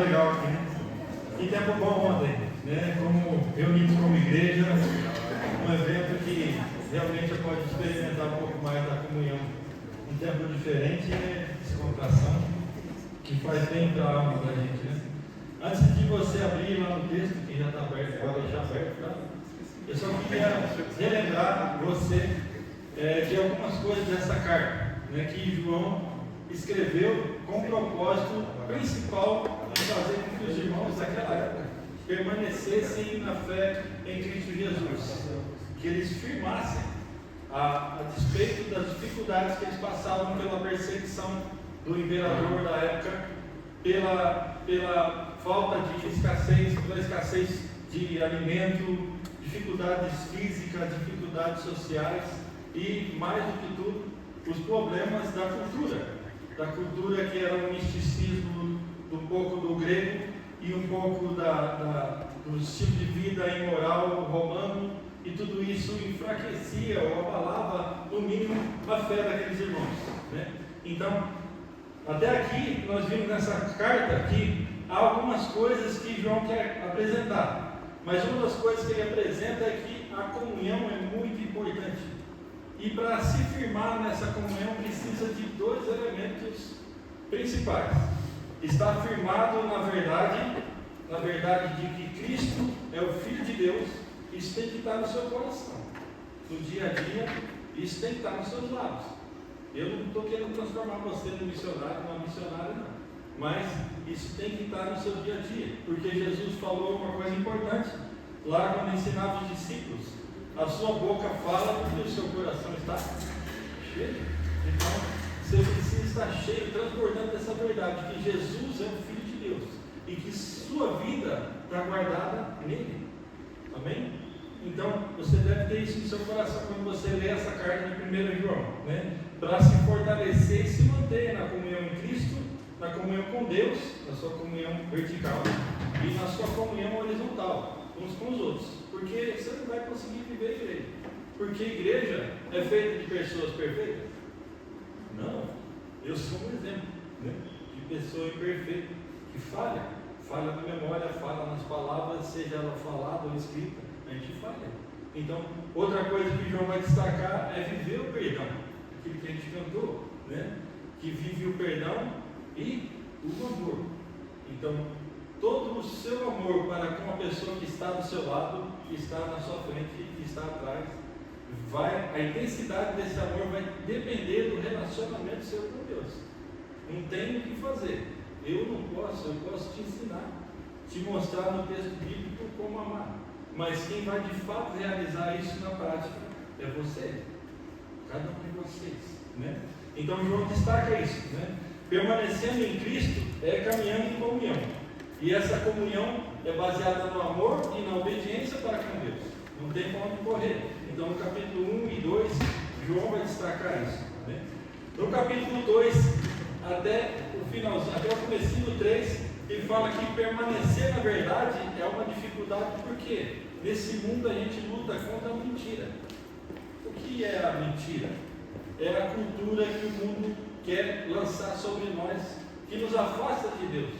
legal aqui, né? Que tempo bom ontem, né? Como reunidos como igreja, um evento que realmente pode experimentar um pouco mais da comunhão. Um tempo diferente, né? Descontração, que faz bem para a alma da gente, né? Antes de você abrir lá no texto, que já está aberto, pode deixar aberto, tá? Eu só queria relembrar você de algumas coisas dessa carta, né, que João escreveu com o propósito principal de fazer com que os irmãos daquela época permanecessem na fé em Cristo Jesus, que eles firmassem a despeito das dificuldades que eles passavam pela perseguição do imperador da época, pela falta de escassez, pela escassez de alimento, dificuldades físicas, dificuldades sociais e, mais do que tudo, os problemas da cultura que era um misticismo um pouco do grego e um pouco do estilo de vida imoral romano, e tudo isso enfraquecia ou abalava, no mínimo, a fé daqueles irmãos, né? Então, até aqui, nós vimos nessa carta que há algumas coisas que João quer apresentar, mas uma das coisas que ele apresenta é que a comunhão é muito importante, e para se firmar nessa comunhão precisa de dois elementos principais. Está firmado na verdade de que Cristo é o Filho de Deus. Isso tem que estar no seu coração, no dia a dia. Isso tem que estar nos seus lábios. Eu não estou querendo transformar você num missionário, numa missionária, não, mas isso tem que estar no seu dia a dia, porque Jesus falou uma coisa importante lá quando ensinava os discípulos: a sua boca fala porque o seu coração está cheio. Então você precisa estar cheio, transbordando dessa verdade, que Jesus é o Filho de Deus e que sua vida está guardada nele. Amém? Então você deve ter isso no seu coração quando você lê essa carta de 1 João, né? Para se fortalecer e se manter na comunhão em Cristo, na comunhão com Deus, na sua comunhão vertical e na sua comunhão horizontal, uns com os outros, porque você não vai conseguir viver a igreja, porque a igreja é feita de pessoas perfeitas? Não, eu sou um exemplo, né, de pessoa imperfeita, que falha na memória, falha nas palavras, seja ela falada ou escrita, a gente falha. Então, outra coisa que João vai destacar é viver o perdão, aquilo que a gente cantou, né, que vive o perdão e o amor. Então, todo o seu amor para com a pessoa que está do seu lado, que está na sua frente, que está atrás, a intensidade desse amor vai depender do relacionamento seu com Deus. Não tem o que fazer. Eu posso te ensinar, te mostrar no texto bíblico como amar, mas quem vai de fato realizar isso na prática é você, cada um de vocês, né? Então João destaca isso, né? Permanecendo em Cristo é caminhando em comunhão, e essa comunhão é baseada no amor e na obediência para com Deus. Não tem para onde correr. Então no capítulo 1 e 2 João vai destacar isso, né? No capítulo 2 até o finalzinho, até o comecinho do 3, ele fala que permanecer na verdade é uma dificuldade, porque nesse mundo a gente luta contra a mentira. O que é a mentira? É a cultura que o mundo quer lançar sobre nós, que nos afasta de Deus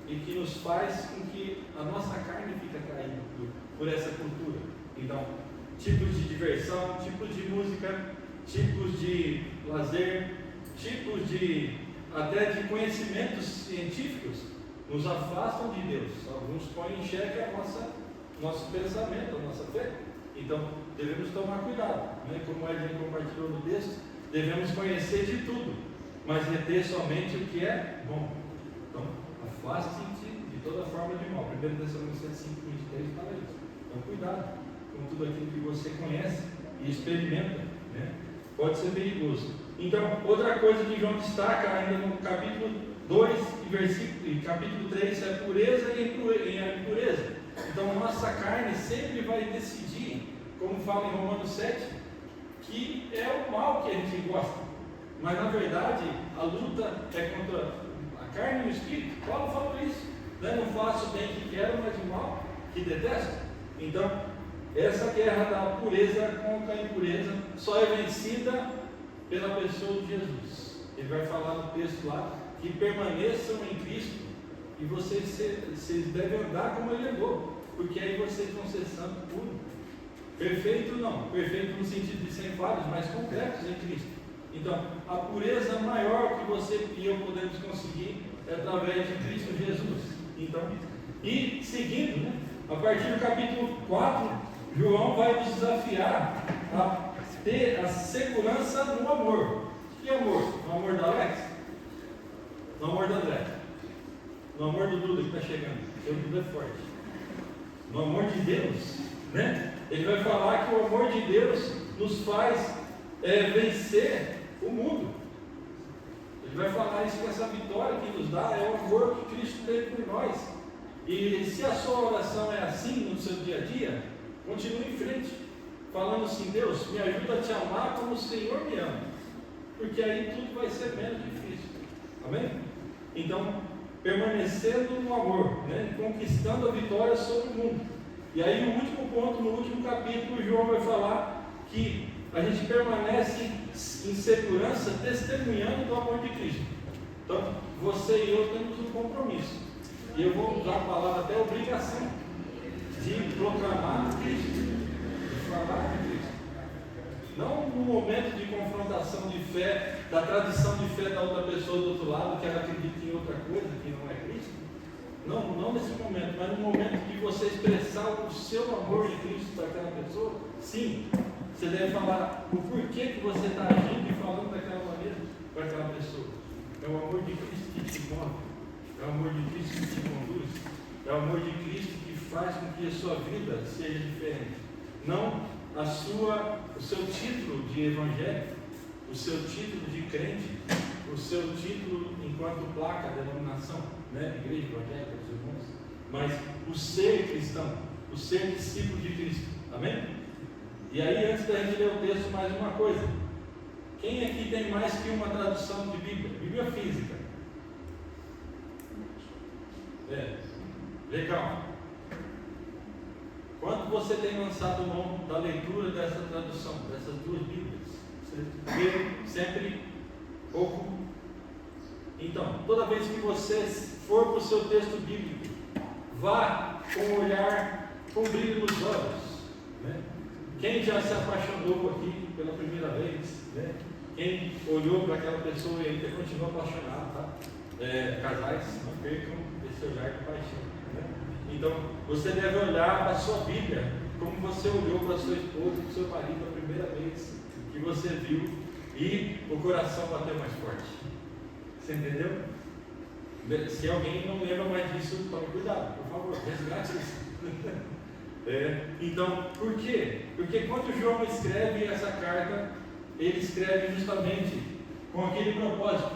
e que nos faz com que a nossa carne fique caída por essa cultura. Então, tipos de diversão, tipos de música, tipos de lazer, tipos até de conhecimentos científicos nos afastam de Deus. Alguns põem em xeque nosso pensamento, a nossa fé. Então devemos tomar cuidado, né? Como a Edna compartilhou no texto, devemos conhecer de tudo, mas reter somente o que é bom. Então afaste-te de toda forma de mal. 1 Tessalonicenses 5:23 fala isso. Então cuidado com tudo aquilo que você conhece e experimenta, né? Pode ser perigoso. Então, outra coisa que João destaca ainda no capítulo 2 e capítulo 3 é a pureza e a impureza. Então, a nossa carne sempre vai decidir, como fala em Romanos 7, que é o mal que a gente gosta. Mas, na verdade, a luta é contra a carne e o espírito. Paulo fala isso, né? Não faço o bem que quero, mas o mal que detesto. Então, essa guerra da pureza contra a impureza só é vencida pela pessoa de Jesus. Ele vai falar no texto lá que permaneçam em Cristo e vocês devem andar como Ele andou, porque aí vocês vão ser santos puros. Perfeito não, perfeito no sentido de sem falhas, mas completos em Cristo. Então, a pureza maior que você e eu podemos conseguir é através de Cristo Jesus. Então, e seguindo, né, a partir do capítulo 4, João vai nos desafiar a ter a segurança no amor. Que amor? No amor da Alex? No amor do André? No amor do Duda que está chegando? O Duda é forte. No amor de Deus, né? Ele vai falar que o amor de Deus nos faz vencer o mundo. Ele vai falar isso, que essa vitória que nos dá é o amor que Cristo teve por nós. E se a sua oração é assim no seu dia a dia, continue em frente, falando assim: Deus, me ajuda a te amar como o Senhor me ama, porque aí tudo vai ser menos difícil. Amém? Então, permanecendo no amor, né? Conquistando a vitória sobre o mundo. E aí, no último ponto, no último capítulo, João vai falar que a gente permanece em segurança, testemunhando do amor de Cristo. Então, você e eu temos um compromisso, e eu vou usar a palavra até obrigação, de proclamar Cristo, de falar de Cristo. Não no momento de confrontação de fé, da tradição de fé da outra pessoa do outro lado, que ela acredita em outra coisa que não é Cristo. Não nesse momento, mas no momento de você expressar o seu amor de Cristo para aquela pessoa. Sim, você deve falar o porquê que você está agindo e falando daquela maneira para aquela pessoa. É o amor de Cristo que te move, é o amor de Cristo que te conduz, é o amor de Cristo que faz com que a sua vida seja diferente. Não o seu título de evangélico, o seu título de crente, o seu título enquanto placa, denominação, né? Igreja evangélica dos irmãos, mas o ser cristão, o ser discípulo de Cristo. Amém? E aí, antes da gente ler o texto, mais uma coisa: quem aqui tem mais que uma tradução de Bíblia? Bíblia física? Legal. Quanto você tem lançado mão da leitura dessa tradução, dessas duas Bíblias? Você vê sempre pouco. Então, toda vez que você for para o seu texto bíblico, vá com um olhar com brilho nos olhos, né? Quem já se apaixonou aqui pela primeira vez, né? Quem olhou para aquela pessoa e ainda continua apaixonado, tá? Casais, não percam esse olhar de paixão, né? Então, você deve olhar para a sua Bíblia como você olhou para a sua esposa, para o seu marido a primeira vez que você viu, e o coração bateu mais forte. Você entendeu? Se alguém não lembra mais disso, tome cuidado, por favor, resgate isso. Então, por quê? Porque quando João escreve essa carta, ele escreve justamente com aquele propósito: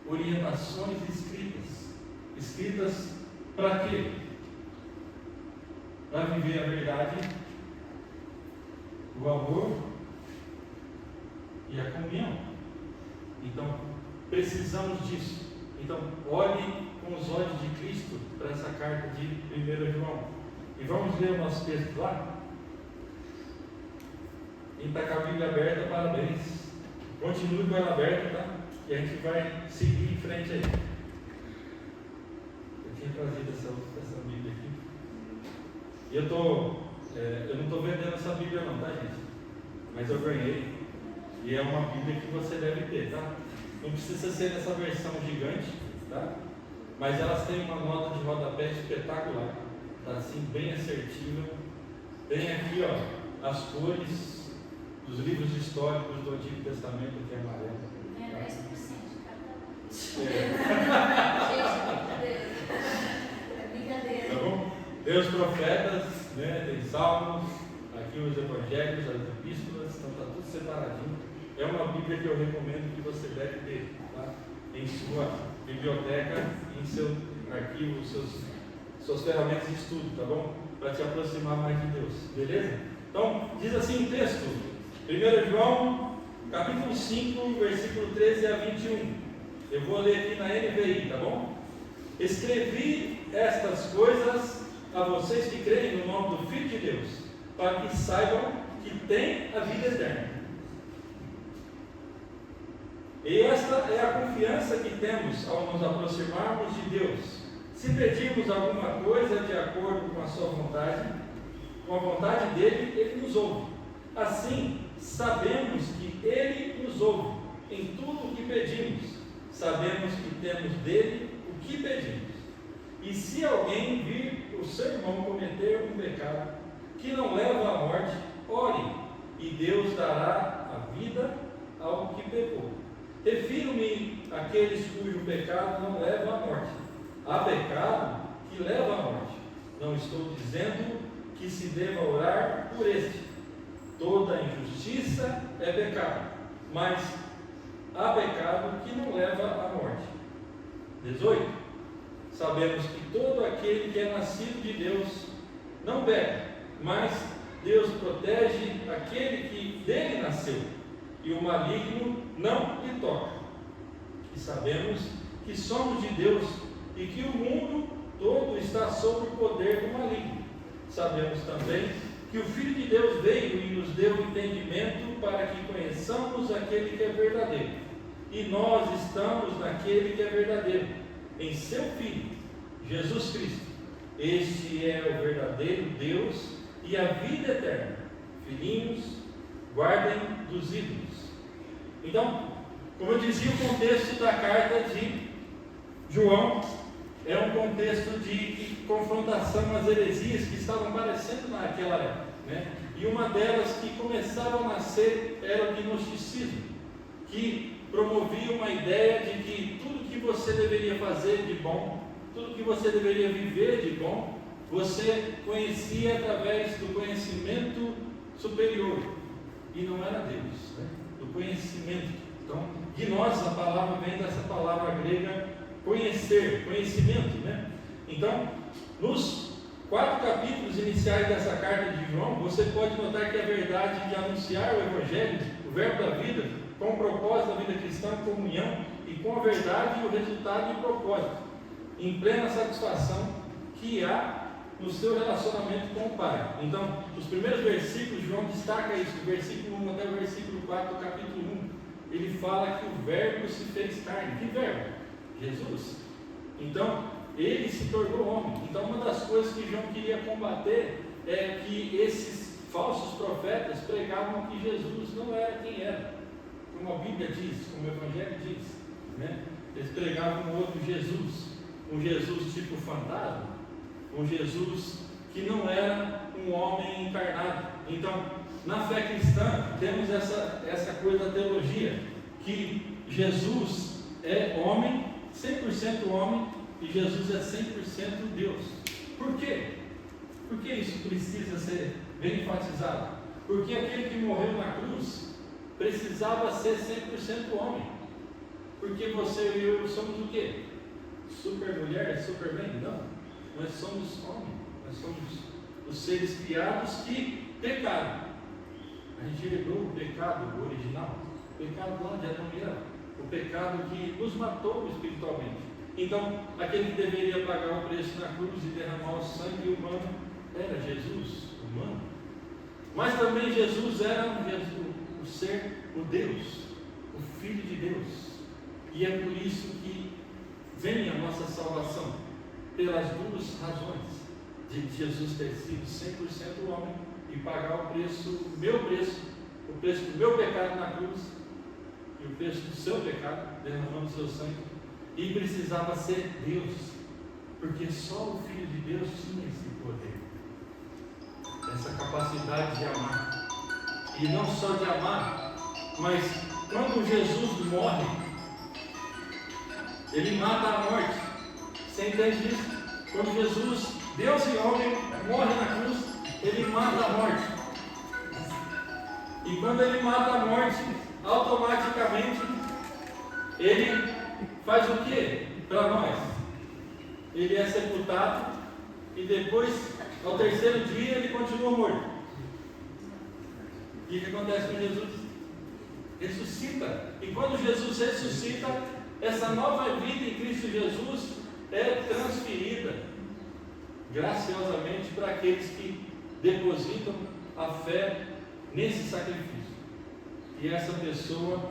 orientações escritas para quê? Para viver a verdade, o amor e a comunhão. Então, precisamos disso. Então, olhe com os olhos de Cristo para essa carta de 1 João. E vamos ler o nosso texto lá? Quem está com a Bíblia aberta, parabéns. Continue com ela aberta, tá? E a gente vai seguir em frente aí. Eu tinha trazido essa Bíblia aqui. E eu não estou vendendo essa Bíblia não, tá, gente? Mas eu ganhei. E é uma Bíblia que você deve ter, tá? Não precisa ser nessa versão gigante, tá? Mas elas têm uma nota de rodapé espetacular, tá? Assim, bem assertiva. Tem aqui, ó, as cores dos livros históricos do Antigo Testamento, que é amarelo. 10% de cada. Gente, brincadeira. Tá bom? Tem os profetas, né? Tem salmos, aqui os evangelhos, as epístolas, então está tudo separadinho. É uma Bíblia que eu recomendo que você deve ter, tá? Em sua biblioteca, em seu arquivo, suas ferramentas de estudo, tá bom? Para te aproximar mais de Deus, beleza? Então, diz assim o texto, 1 João, capítulo 5, versículo 13 a 21. Eu vou ler aqui na NVI, tá bom? Escrevi estas coisas a vocês que creem no nome do Filho de Deus, para que saibam que têm a vida eterna. E esta é a confiança que temos ao nos aproximarmos de Deus. Se pedirmos alguma coisa de acordo com a sua vontade, com a vontade dele, ele nos ouve. Assim, sabemos que ele nos ouve em tudo o que pedimos. Sabemos que temos dele o que pedimos. E se alguém vir o seu irmão cometer um pecado que não leva à morte, ore, e Deus dará a vida ao que pecou. Refiro-me àqueles cujo pecado não leva à morte. Há pecado que leva à morte. Não estou dizendo que se deva orar por este. Toda injustiça é pecado, mas há pecado que não leva à morte. 18. Sabemos que todo aquele que é nascido de Deus não peca, mas Deus protege aquele que dele nasceu, e o maligno não lhe toca. E sabemos que somos de Deus e que o mundo todo está sob o poder do maligno. Sabemos também que o Filho de Deus veio e nos deu entendimento para que conheçamos aquele que é verdadeiro. E nós estamos naquele que é verdadeiro, em seu Filho, Jesus Cristo. Este é o verdadeiro Deus e a vida eterna. Filhinhos, guardem dos ídolos. Então, como eu dizia, o contexto da carta de João é um contexto de confrontação às heresias que estavam aparecendo naquela época, né? E uma delas que começava a nascer era o gnosticismo, que promovia uma ideia de que tudo que você deveria fazer de bom, tudo que você deveria viver de bom, você conhecia através do conhecimento superior, e não era Deus, né? Do conhecimento. Então, gnose, a palavra vem dessa palavra grega conhecer, conhecimento, né? Então, nos 4 capítulos iniciais dessa carta de João, você pode notar que a verdade de anunciar o Evangelho, o verbo da vida, com o propósito da vida cristã, comunhão, e com a verdade e o resultado e o propósito, em plena satisfação que há no seu relacionamento com o Pai. Então, os primeiros versículos, João destaca isso, do versículo 1 até o versículo 4 do capítulo 1. Ele fala que o verbo se fez carne. Que verbo? Jesus. Então, ele se tornou homem. Então, uma das coisas que João queria combater é que esses falsos profetas pregavam que Jesus não era quem era, como a Bíblia diz, como o Evangelho diz, né? Eles pregavam um outro Jesus, um Jesus tipo fantasma, um Jesus que não era um homem encarnado. Então, na fé cristã, temos essa coisa da teologia, que Jesus é homem, 100% homem, e Jesus é 100% Deus. Por quê? Por que isso precisa ser bem enfatizado? Porque aquele que morreu na cruz precisava ser 100% homem. Porque você e eu somos o quê? Super mulher, superman? Não. Nós somos homens. Nós somos os seres criados que pecaram. A gente herdou o pecado original. O pecado lá de Adão e Eva. O pecado que nos matou espiritualmente. Então, aquele que deveria pagar o preço na cruz e derramar o sangue humano era Jesus, humano. Mas também Jesus era o ser, o Deus, o Filho de Deus. E é por isso que vem a nossa salvação, pelas 2 razões, de Jesus ter sido 100% homem e pagar o preço, o preço do meu pecado na cruz, e o preço do seu pecado, derramando o seu sangue. E precisava ser Deus, porque só o Filho de Deus tinha esse poder, essa capacidade de amar. E não só de amar, mas quando Jesus morre, ele mata a morte. Você entende isso? Quando Jesus, Deus e homem, morre na cruz, ele mata a morte. E quando ele mata a morte, automaticamente ele faz o que para nós? Ele é sepultado e depois, ao 3º dia, ele continua morto. E o que acontece com Jesus? Ressuscita. E quando Jesus ressuscita, essa nova vida em Cristo Jesus é transferida graciosamente para aqueles que depositam a fé nesse sacrifício. E essa pessoa,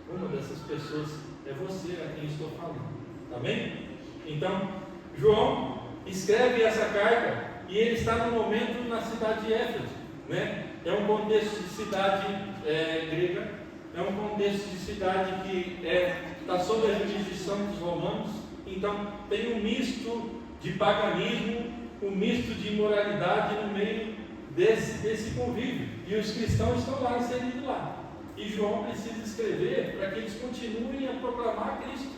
uma dessas pessoas, é você a quem estou falando. Amém? Então, João escreve essa carta e ele está no momento na cidade de Éfeso, né? É um contexto de cidade grega, é um contexto de cidade que está sob a jurisdição dos romanos, então tem um misto de paganismo, um misto de imoralidade no meio desse convívio, e os cristãos estão lá inseridos lá, e João precisa escrever para que eles continuem a proclamar Cristo,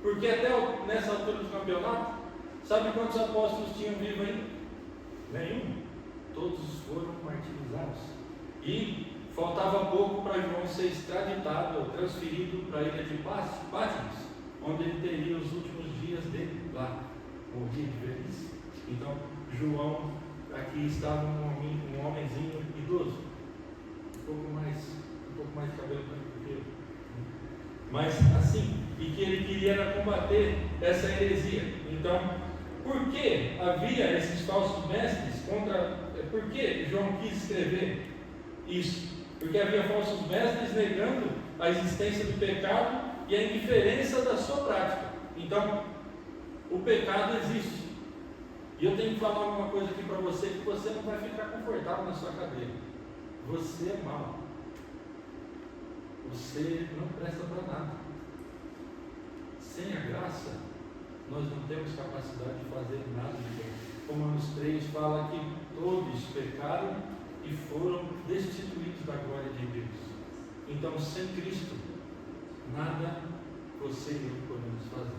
porque até nessa altura do campeonato, sabe quantos apóstolos tinham vivo ainda? Nenhum. Todos foram martirizados. E faltava pouco para João ser extraditado ou transferido para a ilha de Patmos, onde ele teria os últimos dias dele lá. Morria de velhice. Então, João aqui estava um homenzinho idoso, um pouco mais de cabelo branco que eu. Mas assim, e que ele queria combater essa heresia. Então, por que havia esses falsos mestres por que João quis escrever isso? Porque havia falsos mestres negando a existência do pecado e a indiferença da sua prática. Então, o pecado existe. E eu tenho que falar uma coisa aqui para você, que você não vai ficar confortável na sua cadeira. Você é mau. Você não presta para nada. Sem a graça, nós não temos capacidade de fazer nada de bem. Romanos 3 fala que todos pecaram e foram destituídos da glória de Deus. Então, sem Cristo, nada você e eu podemos fazer.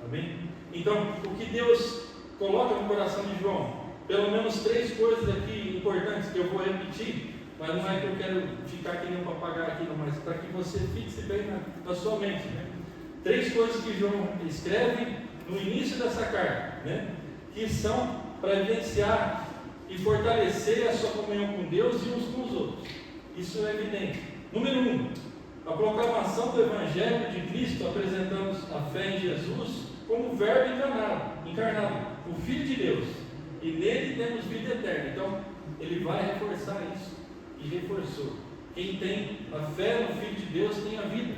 Amém? Então, o que Deus coloca no coração de João, pelo menos 3 coisas aqui importantes que eu vou repetir, mas não é que eu quero ficar aqui nem um papagaio aqui, não, mas para que você fixe bem na sua mente, né? 3 coisas que João escreve no início dessa carta, né? Que são para evidenciar e fortalecer a sua comunhão com Deus e uns com os outros. Isso é evidente. Número 1, a proclamação do Evangelho de Cristo, apresentando a fé em Jesus como Verbo encarnado, o Filho de Deus, e nele temos vida eterna. Então, ele vai reforçar isso, e reforçou. Quem tem a fé no Filho de Deus tem a vida,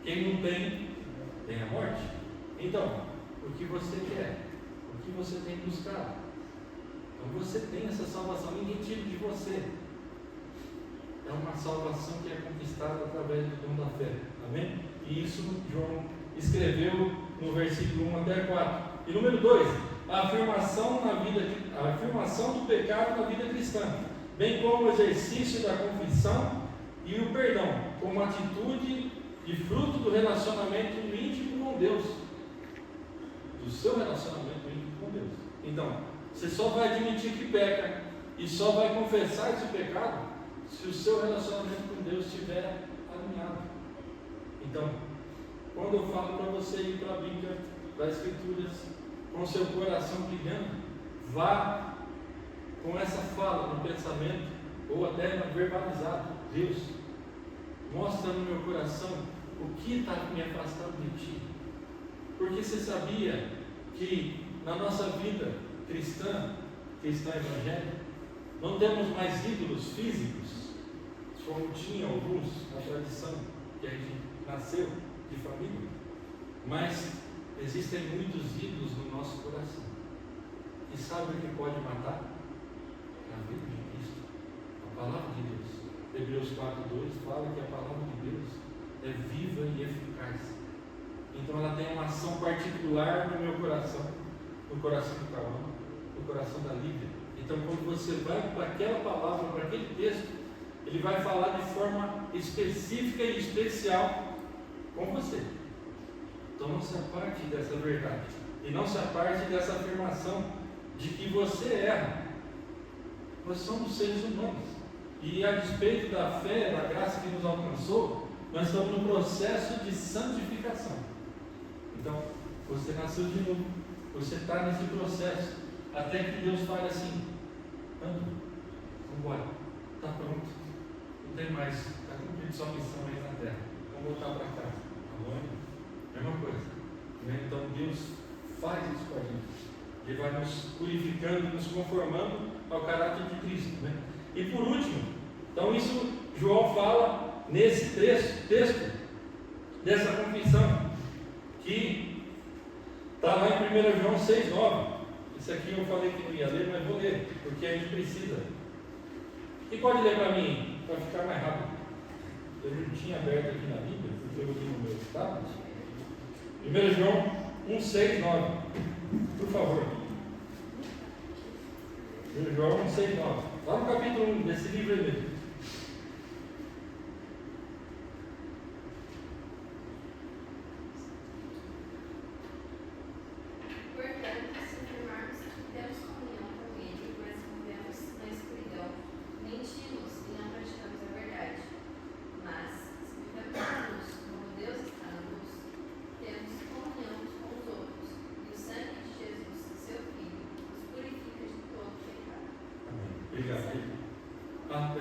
quem não tem a morte. Então, o que você quer? O que você tem buscado? Então você tem essa salvação, ninguém tira de você. É uma salvação que é conquistada através do dom da fé. Amém? E isso João escreveu no versículo 1 até 4. E número 2, a afirmação do pecado na vida cristã, bem como o exercício da confissão e o perdão, como atitude e fruto do relacionamento íntimo com Deus. Do seu relacionamento íntimo com Deus. Então, você só vai admitir que peca e só vai confessar esse pecado se o seu relacionamento com Deus estiver alinhado. Então, quando eu falo para você ir para a Bíblia, para as Escrituras, com seu coração brilhando, vá com essa fala no pensamento, ou até verbalizado: Deus, mostra no meu coração o que está me afastando de Ti. Porque você sabia que na nossa vida cristã evangélica, não temos mais ídolos físicos, como tinha alguns na tradição que a gente nasceu de família, mas existem muitos ídolos no nosso coração. E sabe o que pode matar? A vida de Cristo, a palavra de Deus. Hebreus 4:2 fala que a palavra de Deus é viva e eficaz. Então ela tem uma ação particular no meu coração, no coração do Cauã, no coração da Lívia. Então quando você vai para aquela palavra, para aquele texto, ele vai falar de forma específica e especial com você. Então não se aparte dessa verdade, e não se aparte dessa afirmação de que você erra. Nós somos seres humanos, e a despeito da fé, da graça que nos alcançou, nós estamos no processo de santificação. Então, você nasceu de novo, você está nesse processo, até que Deus fale assim: anda, vamos embora, está pronto, não tem mais, está cumprindo sua missão aí na terra, vamos voltar para casa. Amém? Mesma coisa, né? Então Deus faz isso com a gente, Ele vai nos purificando, nos conformando ao caráter de Cristo, né? E por último, então isso João fala nesse texto dessa confissão, que Está lá em 1 João 6,9. Isso aqui eu falei que não ia ler, mas vou ler, porque a gente precisa. E pode ler para mim, para ficar mais rápido. Eu não tinha aberto aqui na Bíblia, porque eu li no meu tablet. 1 João 1,6,9. Por favor. 1 João 1,6,9. Lá no capítulo 1 desse livro aí mesmo. Portanto, se afirmarmos que temos comunhão com Ele, mas vivemos na escuridão, mentimos e não praticamos a verdade. Mas, se vivemos na luz, como Deus está na luz, temos comunhão uns com os outros, e o sangue de Jesus, seu Filho, nos purifica de todo pecado. Amém. Obrigado.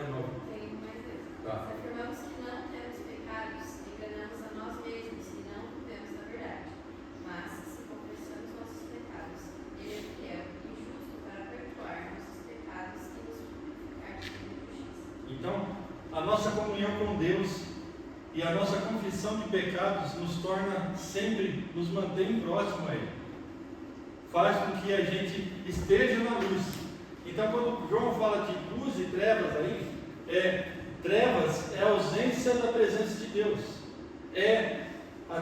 Novo. Tem mais vezes. Tá. Se afirmamos que não temos pecados, enganamos a nós mesmos e não vivemos na verdade. Mas, se confessamos nossos pecados, Ele é fiel e justo para perdoar nossos pecados e nos purificar de toda injustiça. Então, a nossa comunhão com Deus e a nossa confissão de pecados nos torna sempre, nos mantém próximo a Ele. Faz com que a gente esteja na luz. Então, quando João fala de luz e trevas aí, trevas é a ausência da presença de Deus.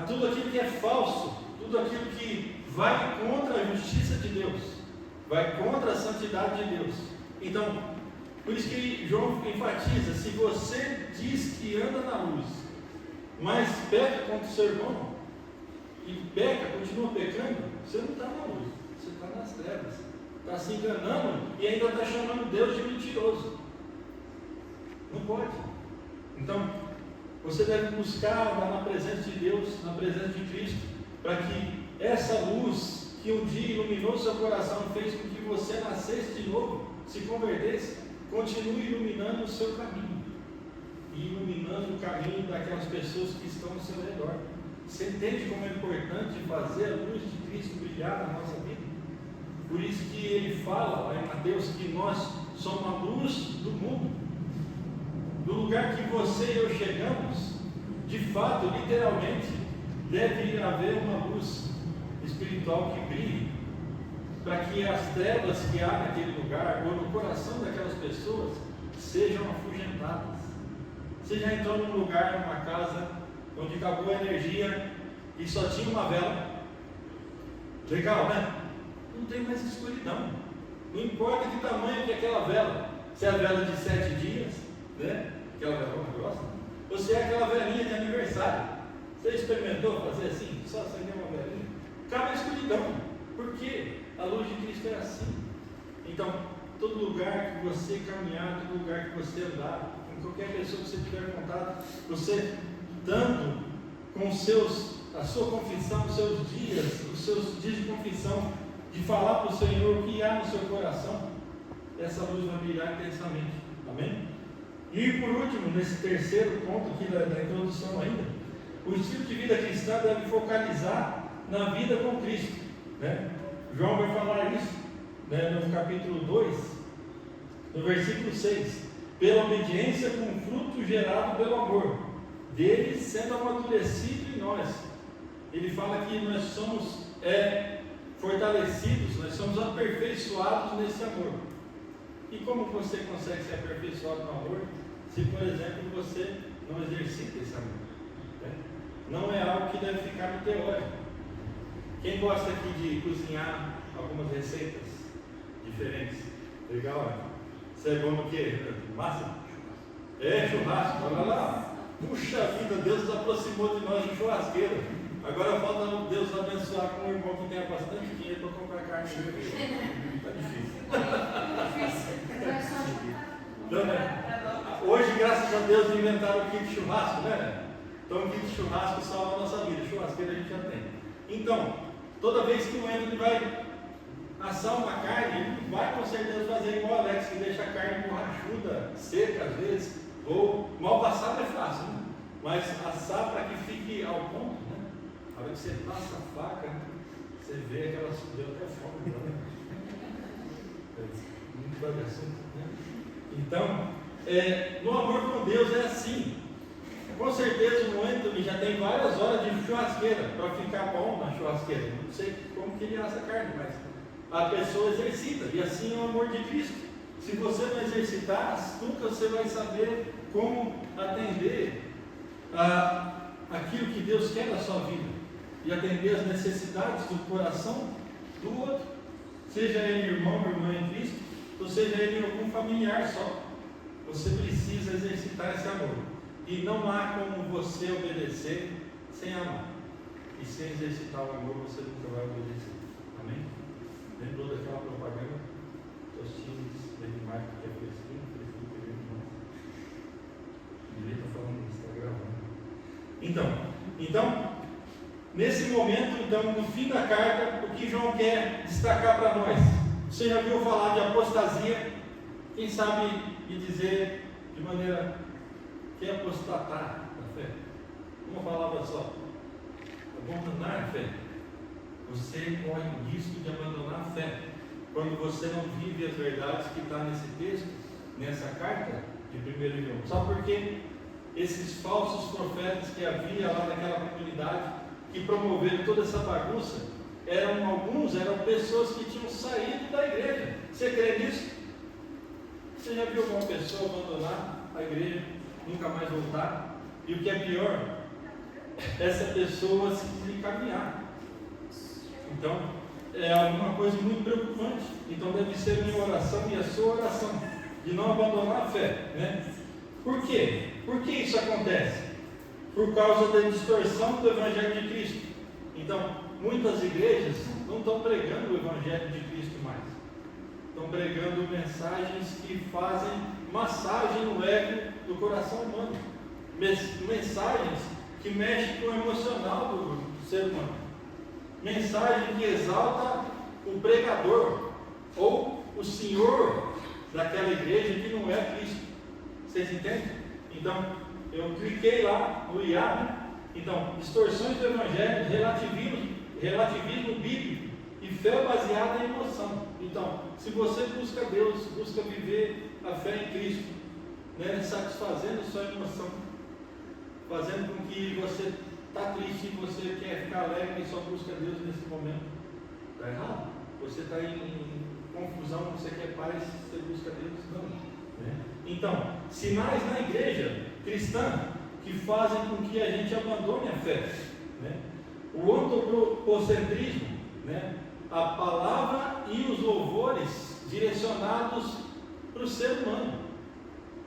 Tudo aquilo que é falso, tudo aquilo que vai contra a justiça de Deus, vai contra a santidade de Deus. Então, por isso que João enfatiza: se você diz que anda na luz, mas peca contra o seu irmão, e peca, continua pecando, você não está na luz, você está nas trevas, está se enganando e ainda está chamando Deus de mentiroso. Não pode. Então, você deve buscar andar na presença de Deus, na presença de Cristo, para que essa luz que um dia iluminou seu coração, fez com que você nascesse de novo, se convertesse, continue iluminando o seu caminho e iluminando o caminho daquelas pessoas que estão ao seu redor. Você entende como é importante fazer a luz de Cristo brilhar na nossa vida? Por isso que ele fala lá em Mateus que nós somos a luz do mundo. No lugar que você e eu chegamos, de fato, literalmente, deve haver uma luz espiritual que brilhe, para que as trevas que há naquele lugar, ou no coração daquelas pessoas, sejam afugentadas. Você já entrou num lugar, numa casa, onde acabou a energia e só tinha uma vela? Legal, né? Não tem mais escuridão. Não importa que tamanho que é aquela vela, se é a vela de 7 dias, né? Aquela vela grossa, ou se é aquela velinha de aniversário. Você experimentou fazer assim? Só acender uma velinha? Acaba a escuridão. Por quê? A luz de Cristo é assim. Então, todo lugar que você caminhar, todo lugar que você andar, com qualquer pessoa que você tiver contato, você dando com a sua confissão, os seus dias de confissão, de falar para o Senhor o que há no seu coração, essa luz vai brilhar intensamente. Amém? E por último, nesse terceiro ponto aqui da introdução ainda, o estilo de vida cristã deve focalizar na vida com Cristo, né? João vai falar isso, né, no capítulo 2, no versículo 6: pela obediência com fruto gerado pelo amor, dele sendo amadurecido em nós. Ele fala que nós somos fortalecidos, nós somos aperfeiçoados nesse amor. E como você consegue ser aperfeiçoado no amor, se por exemplo você não exercita esse amor, né? Não é algo que deve ficar no teórico. Quem gosta aqui de cozinhar algumas receitas diferentes? Legal, né? Você é bom no quê? Massa? Churrasco, olha lá. Puxa vida, Deus nos aproximou de nós de churrasqueiro. Agora falta Deus abençoar com um irmão que tenha bastante dinheiro para comprar carne. Está difícil. Então, né? Hoje, graças a Deus, inventaram o kit churrasco, né? Então o kit churrasco salva a nossa vida. Churrasqueiro a gente já tem. Então, toda vez que o Anthony vai assar uma carne, ele não vai com certeza fazer igual o Alex, que deixa a carne borrachuda, seca às vezes, ou mal passada é fácil, né? Mas assar para que fique ao ponto, né? A hora que você passa a faca, você vê aquela deu até fome, né? Muito bagaçante, né? Então, no amor com Deus é assim. com certeza o Anthony já tem várias horas de churrasqueira para ficar bom na churrasqueira. Não sei como que ele assa a carne, mas a pessoa exercita, e assim é o amor de Cristo. Se você não exercitar, nunca você vai saber como atender aquilo que Deus quer da sua vida e atender as necessidades do coração do outro, seja ele irmão ou irmã em Cristo, ou seja ele algum familiar só. Você precisa exercitar esse amor, e não há como você obedecer sem amar, e sem exercitar o amor você nunca vai obedecer. Amém? Lembrou daquela propaganda? Os times de marca que é fresquinho, devia estar falando isso, está gravando. Então, nesse momento, no fim da carta, o que João quer destacar para nós? Você já ouviu falar de apostasia? Quem sabe me dizer de maneira que é apostatar da fé? Uma palavra só: abandonar a fé. Você corre o risco de abandonar a fé quando você não vive as verdades que está nesse texto, nessa carta de 1 João. Sabe por quê? Esses falsos profetas que havia lá naquela comunidade, que promoveram toda essa bagunça, eram pessoas que tinham saído da igreja. Você crê nisso? Você já viu alguma pessoa abandonar a igreja, nunca mais voltar? E o que é pior, essa pessoa se desencaminhar. Então, é alguma coisa muito preocupante. Então deve ser a minha oração e a sua oração, de não abandonar a fé, né? Por quê? Por que isso acontece? Por causa da distorção do Evangelho de Cristo. Então, muitas igrejas não estão pregando o Evangelho de Cristo mais. Estão pregando mensagens que fazem massagem no ego do coração humano. Mensagens que mexem com o emocional do ser humano. Mensagem que exalta o pregador ou o senhor daquela igreja que não é Cristo. Vocês entendem? Então, eu cliquei lá no IAB. Então, distorções do Evangelho, relativismo bíblico e fé baseada em emoção. Então, se você busca Deus, busca viver a fé em Cristo, né, satisfazendo sua emoção, fazendo com que você está triste e você quer ficar alegre e só busca Deus nesse momento, está errado. Você está em confusão, você quer paz, você busca Deus, não. Né? Então, sinais na igreja cristã que fazem com que a gente abandone a fé, né? O antropocentrismo, né? A palavra e os louvores direcionados para o ser humano.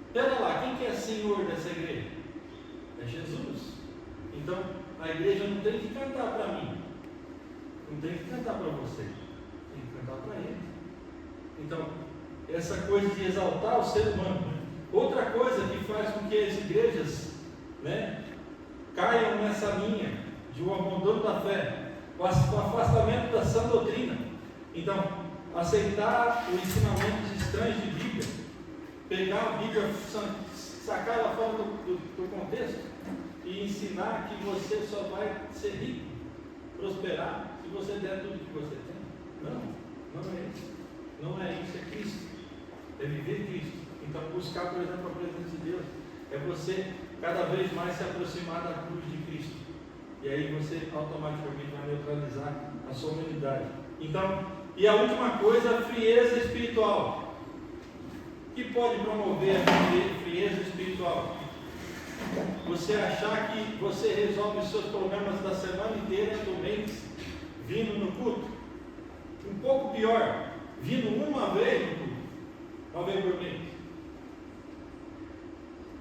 Espera lá, quem que é senhor dessa igreja? É Jesus. Então, a igreja não tem que cantar para mim, não tem que cantar para você, tem que cantar para ele. Então, essa coisa de exaltar o ser humano. Outra coisa que faz com que as igrejas, né, caiam nessa linha de um abandono da fé, o afastamento da sã doutrina. Então, aceitar os ensinamentos estranhos de Bíblia, pegar a Bíblia, sacar ela fora do contexto e ensinar que você só vai ser rico, prosperar, se você der tudo que você tem. Não é isso. Não é isso, é Cristo. É viver Cristo. Então, buscar, por exemplo, a presença de Deus é você cada vez mais se aproximar da cruz de Cristo. E aí você automaticamente vai neutralizar a sua humanidade. Então, e a última coisa, a frieza espiritual. O que pode promover a frieza espiritual? Você achar que você resolve os seus problemas da semana inteira, do mês, vindo no culto. Um pouco pior, vindo uma vez no culto, uma vez por mês.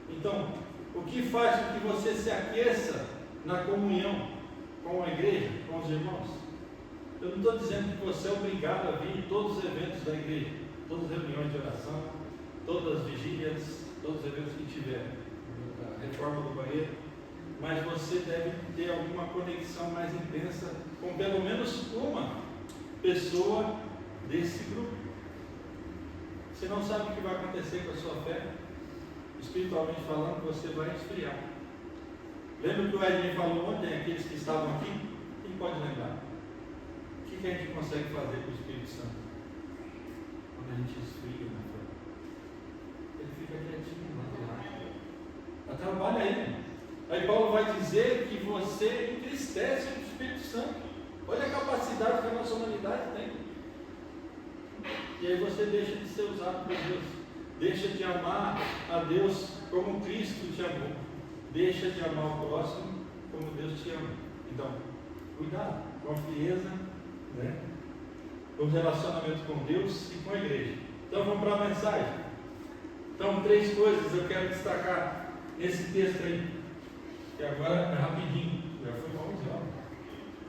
Então, o que faz com que você se aqueça na comunhão com a igreja, com os irmãos? Eu não estou dizendo que você é obrigado a vir em todos os eventos da igreja, todas as reuniões de oração, todas as vigílias, todos os eventos que tiver, a reforma do banheiro, mas você deve ter alguma conexão mais intensa com pelo menos uma pessoa desse grupo. Você não sabe o que vai acontecer com a sua fé, espiritualmente falando, você vai esfriar. Lembra que o Ednei falou ontem, aqueles que estavam aqui? Quem pode lembrar? O que a gente consegue fazer com o Espírito Santo? Quando a gente esfria na fé, ele fica quietinho, não relaxa. Trabalha aí. Aí Paulo vai dizer que você entristece o Espírito Santo. Olha a capacidade que a nossa humanidade tem. E aí você deixa de ser usado por Deus. Deixa de amar a Deus como Cristo te amou. Deixa de amar o próximo como Deus te ama. Então, cuidado com a frieza, né? O relacionamento com Deus e com a igreja. Então vamos para a mensagem. Então, 3 coisas eu quero destacar nesse texto aí. E agora é rapidinho. Já foi 11 horas.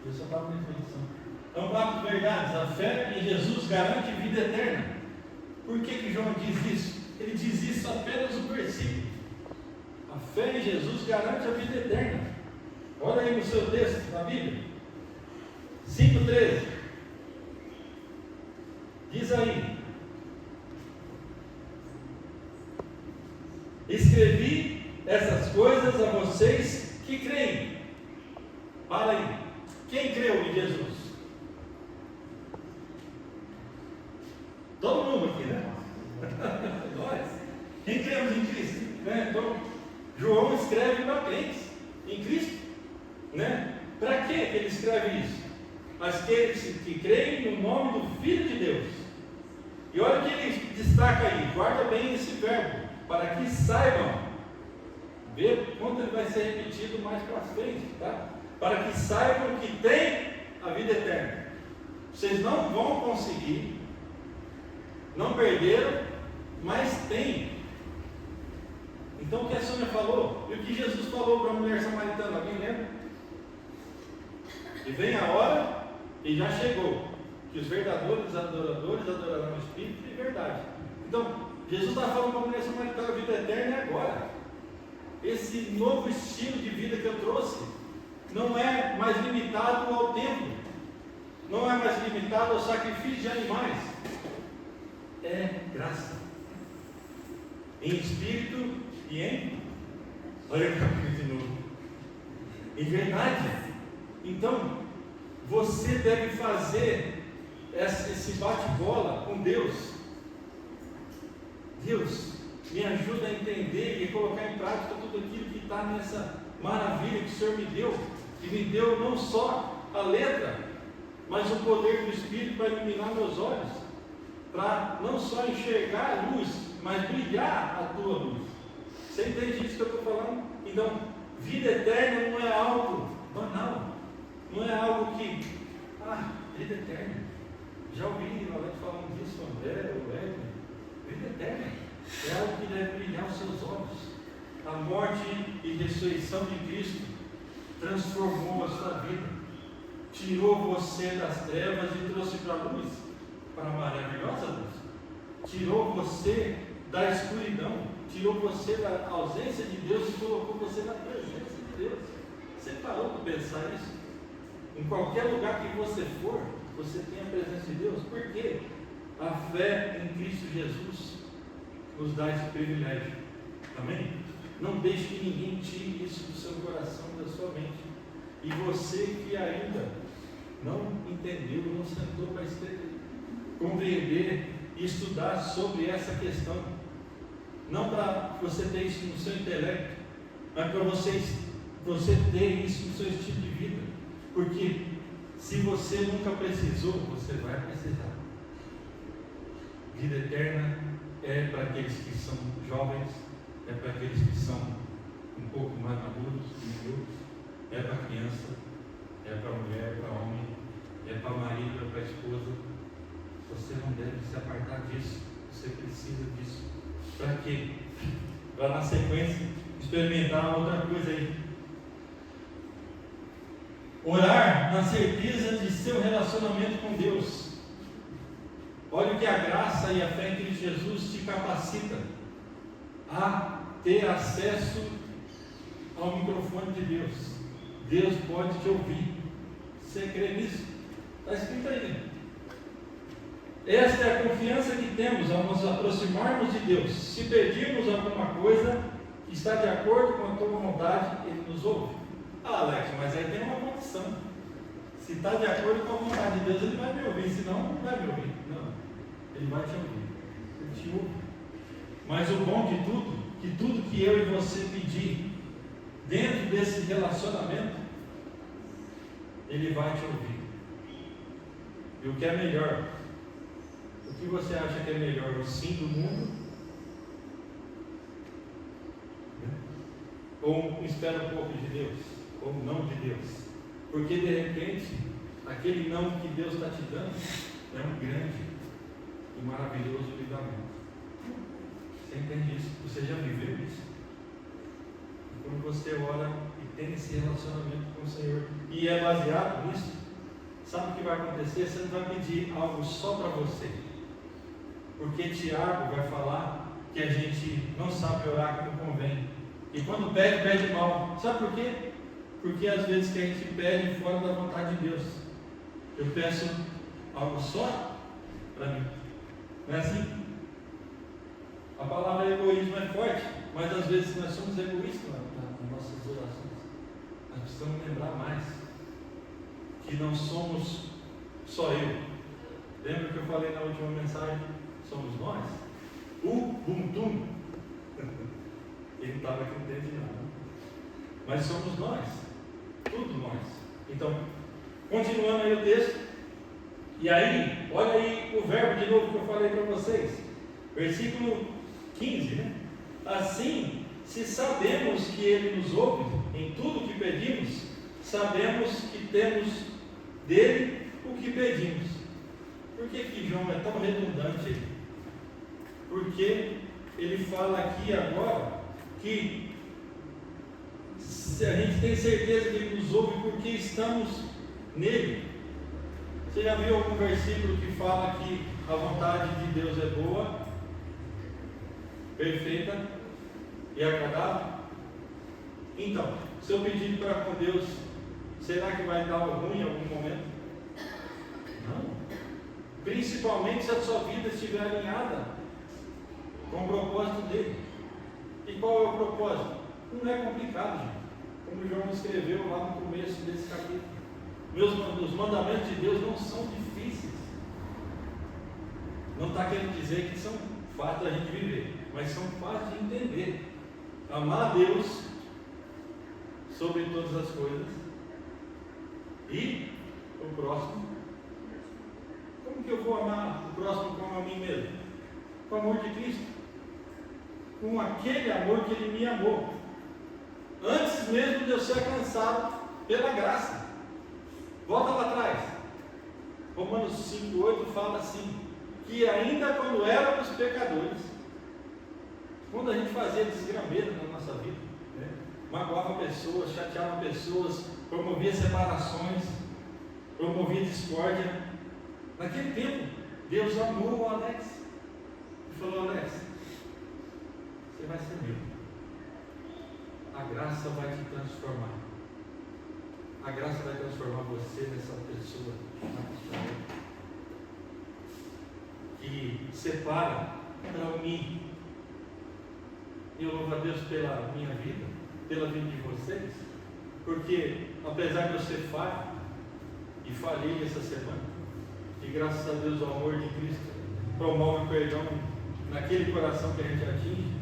Eu só estava na introdução. Então, 4 verdades. A fé em Jesus garante vida eterna. Por que João diz isso? Ele diz isso apenas no versículo. A fé em Jesus garante a vida eterna. Olha aí no seu texto, na Bíblia. 5,13. Diz aí: escrevi essas coisas a vocês que creem. Para aí. Quem creu em Jesus? Todo mundo aqui, né? Nós. Quem cremos em Cristo? Né? Então, João escreve para crentes em Cristo. Né? Para que ele escreve isso? Aqueles que creem no nome do Filho de Deus. E olha o que ele destaca aí, guarda bem esse verbo, para que saibam, vê quanto ele vai ser repetido mais para frente, tá? Para que saibam que tem a vida eterna. Vocês não vão conseguir, não perderam, mas tem. Então o que a Sônia falou, e o que Jesus falou para a mulher samaritana, alguém lembra? E vem a hora, e já chegou, que os verdadeiros adoradores adorarão o Espírito e verdade. Então, Jesus está falando para a mulher samaritana, a vida eterna é agora. Esse novo estilo de vida que eu trouxe, não é mais limitado ao templo, não é mais limitado ao sacrifício de animais, é graça, em espírito e em, olha o capítulo de novo, em verdade. Então, você deve fazer esse bate-bola com Deus. Deus, me ajuda a entender e colocar em prática tudo aquilo que está nessa maravilha que o Senhor me deu. E me deu não só a letra, mas o poder do Espírito para iluminar meus olhos. Para não só enxergar a luz, mas brilhar a tua luz. Você entende isso que eu estou falando? Então, vida eterna não é algo banal. Não é algo que, vida eterna. Já ouvi o Alex falando disso, o André, o Edwin. Vida eterna é algo que deve brilhar os seus olhos. A morte e ressurreição de Cristo transformou a sua vida, tirou você das trevas e trouxe para a luz, para a maravilhosa luz. Tirou você da escuridão, tirou você da ausência de Deus e colocou você na presença de Deus. Você parou para pensar isso? Em qualquer lugar que você for, você tem a presença de Deus. Por quê? A fé em Cristo Jesus nos dá esse privilégio. Amém? Não deixe que ninguém tire isso do seu coração, da sua mente. E você que ainda não entendeu, não sentou para compreender e estudar sobre essa questão, não para você ter isso no seu intelecto, mas para você ter isso no seu estilo de vida. Porque se você nunca precisou, você vai precisar. Vida eterna é para aqueles que são jovens, é para aqueles que são um pouco mais maduros, é para criança, é para mulher, é para homem, é para marido, é para esposa. Você não deve se apartar disso. Você precisa disso. Para quê? Para na sequência experimentar outra coisa aí. Orar na certeza de seu relacionamento com Deus. Olha o que a graça e a fé em Cristo Jesus te capacita a ter acesso ao microfone de Deus. Deus pode te ouvir. Você crê nisso? Está escrito aí. Esta é a confiança que temos ao nos aproximarmos de Deus. Se pedirmos alguma coisa que está de acordo com a tua vontade, Ele nos ouve. Alex, mas aí tem uma condição. Se está de acordo com a vontade de Deus, Ele vai me ouvir. Senão, não vai me ouvir. Não, Ele vai te ouvir. Ele te ouve. Mas o bom de tudo, que tudo que eu e você pedir, dentro desse relacionamento, Ele vai te ouvir. E o que é melhor? O que você acha que é melhor? O sim do mundo? Ou espera um pouco de Deus? Ou não de Deus? Porque de repente, aquele não que Deus está te dando é um grande e maravilhoso livramento. Você entende isso? Você já viveu isso? Quando você ora e tem esse relacionamento com o Senhor e é baseado nisso, sabe o que vai acontecer? Você não vai pedir algo só para você, porque Tiago vai falar que a gente não sabe orar como convém, e quando pede, pede mal. Sabe por quê? Porque às vezes que a gente pede fora da vontade de Deus. Eu peço algo só para mim, não é assim? A palavra egoísmo é forte, mas às vezes nós somos egoístas nas nossas orações. Nós precisamos lembrar mais que não somos só eu. Lembra que eu falei na última mensagem? Somos nós. O Ubuntu. Ele estava aqui, não entende nada. Mas somos nós. Tudo nós. Então, continuando aí o texto. E aí, olha aí o verbo de novo que eu falei para vocês. Versículo 15, né? Assim, se sabemos que Ele nos ouve em tudo o que pedimos, sabemos que temos dele o que pedimos. Por que João é tão redundante? Porque ele fala aqui agora que a gente tem certeza que Ele nos ouve porque estamos nele. Você já viu algum versículo que fala que a vontade de Deus é boa, perfeita e agradável? Então, se eu pedir para com Deus, será que vai dar ruim em algum momento? Não. Principalmente se a sua vida estiver alinhada com o propósito dele. E qual é o propósito? Não é complicado, gente. Como João escreveu lá no começo desse capítulo. Os mandamentos de Deus não são difíceis. Não está querendo dizer que são fáceis da gente viver, mas são fáceis de entender. Amar a Deus sobre todas as coisas e o próximo. Como que eu vou amar o próximo como a mim mesmo? Com o amor de Cristo, com aquele amor que Ele me amou antes mesmo de eu ser alcançado pela graça. Volta lá atrás. Romanos 5,8 fala assim, que ainda quando éramos pecadores, quando a gente fazia desgrameira na nossa vida, né? Magoava pessoas, chateava pessoas, promovia separações, promovia discórdia, naquele tempo Deus amou o Alex e falou: Alex, você vai ser meu, a graça vai te transformar, a graça vai transformar você nessa pessoa que separa para mim. E eu louvo a Deus pela minha vida, pela vida de vocês, porque apesar de eu ser falho, e falhei essa semana, e graças a Deus o amor de Cristo promove o perdão naquele coração que a gente atinge.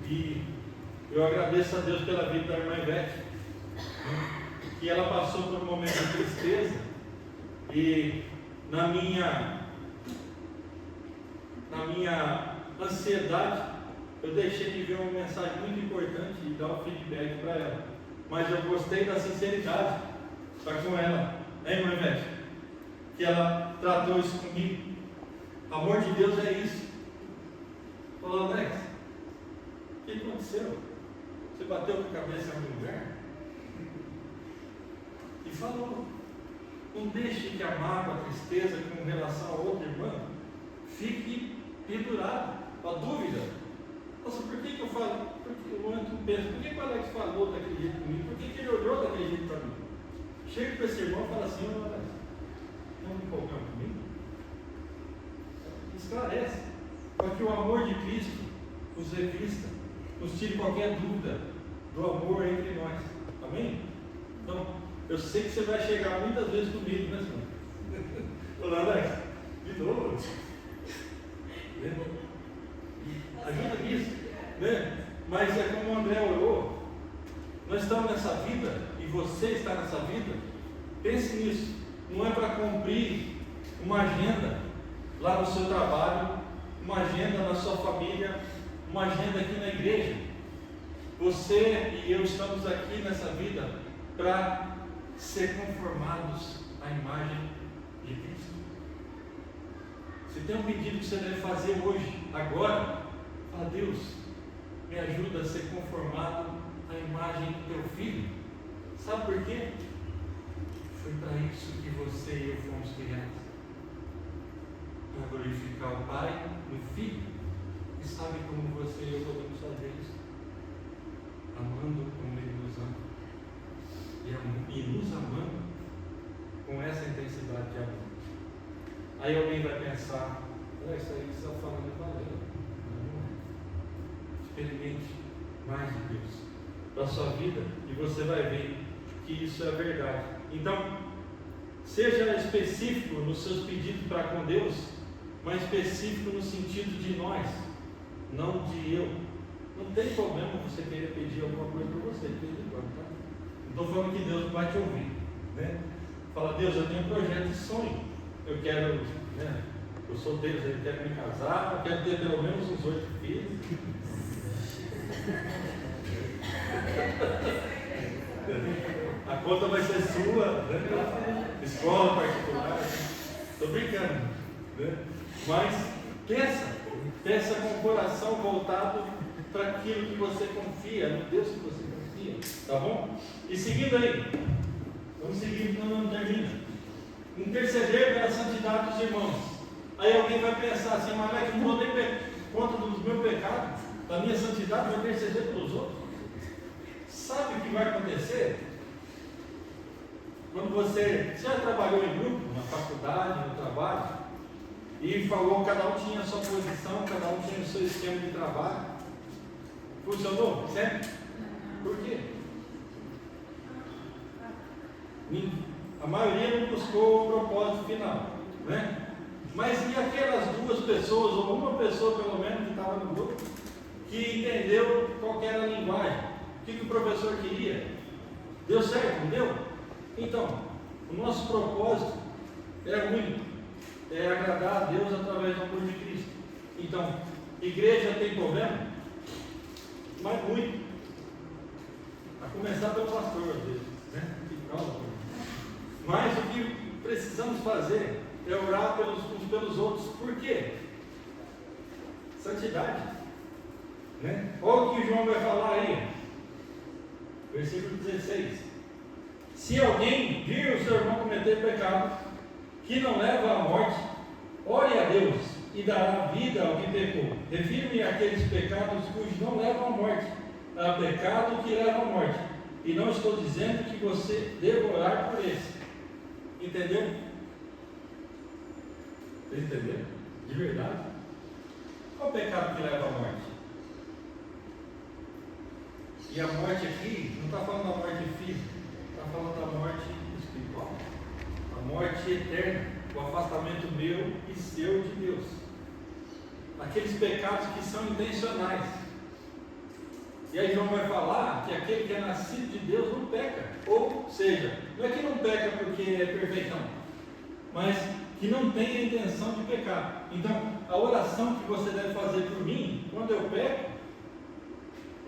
E eu agradeço a Deus pela vida da irmã Ivete, que ela passou por um momento de tristeza, e na minha ansiedade, eu deixei de ver uma mensagem muito importante e dar um feedback para ela. Mas eu gostei da sinceridade para com ela, né, irmã Ivete? Que ela tratou isso comigo. O amor de Deus é isso. Falou: Alex, o que aconteceu? Você bateu com a cabeça em algum lugar? E falou: não deixe que a mágoa, a tristeza com relação a outra irmã fique pendurado, a dúvida. Nossa, por que eu falo? Porque o Luan pensa, por que o Alex falou daquele jeito comigo? Por que ele olhou daquele jeito para mim? Chega para esse irmão e fala assim: ô Alex, não me empolgando comigo? Esclarece, para que o amor de Cristo nos revista, nos tire qualquer dúvida do amor entre nós. Amém? Então, eu sei que você vai chegar muitas vezes comigo, né, senhor? Olá, Alex, de novo. Ajuda nisso, né? Mas é como o André orou, cumprir uma agenda lá no seu trabalho, uma agenda na sua família, uma agenda aqui na igreja. Você e eu estamos aqui nessa vida para ser conformados à imagem de Cristo. Se tem um pedido que você deve fazer hoje, agora, fala: Deus, me ajuda a ser conformado à imagem do teu filho. Sabe por quê? Foi para isso que você e eu fomos criados, para glorificar o Pai no Filho. E sabe como você e eu podemos fazer isso? Amando como Ele nos ama, e nos amando com essa intensidade de amor. Aí alguém vai pensar: isso aí que você está falando é valeu. Não é. Experimente mais de Deus para a sua vida e você vai ver que isso é verdade. Então, seja específico nos seus pedidos para com Deus, mas específico no sentido de nós, não de eu. Não tem problema você querer pedir alguma coisa para você, de vez em quando, tá? Não estou falando que Deus não vai te ouvir, né? Fala: Deus, eu tenho um projeto de sonho, eu quero, né? Eu sou Deus, eu quero me casar, eu quero ter pelo menos uns 8 filhos. A conta vai ser sua, né? Escola particular. Estou brincando, né? Mas pensa com o coração voltado para aquilo que você confia, no Deus que você confia, tá bom? E seguindo aí, vamos seguir, então não termina. Interceder pela santidade dos irmãos. Aí alguém vai pensar assim: mas Alex, não vou nem conta dos meus pecados, da minha santidade, vou interceder pelos outros. Sabe o que vai acontecer? Quando você já trabalhou em grupo, na faculdade, no trabalho, e falou, cada um tinha a sua posição, cada um tinha o seu esquema de trabalho. Funcionou? Sempre? Por quê? A maioria não buscou o propósito final, né? Mas e aquelas 2 pessoas, ou uma pessoa pelo menos, que estava no grupo, que entendeu qual era a linguagem, o que o professor queria? Deu certo, não deu? Então, o nosso propósito é único, é agradar a Deus através do amor de Cristo. Então, igreja tem problema? Mas muito. A começar pelo pastor, às vezes, né? Que causa problema. Mas o que precisamos fazer é orar uns pelos outros. Por quê? Santidade, né? Olha o que João vai falar aí, versículo 16: se alguém vir o seu irmão cometer pecado que não leva à morte, ore a Deus e dará vida ao que pecou. Refiro-me àqueles pecados cujos não levam à morte, a pecado que leva à morte. E não estou dizendo que você deva orar por esse. Entendeu? Vocês entenderam? De verdade? Qual o pecado que leva à morte? E a morte aqui não está falando da morte física, está falando da morte espiritual, a morte eterna, o afastamento meu e seu de Deus. Aqueles pecados que são intencionais. E aí João vai falar que aquele que é nascido de Deus não peca. Ou seja, não é que não peca porque é perfeitão, mas que não tem a intenção de pecar. Então, a oração que você deve fazer por mim, quando eu peco,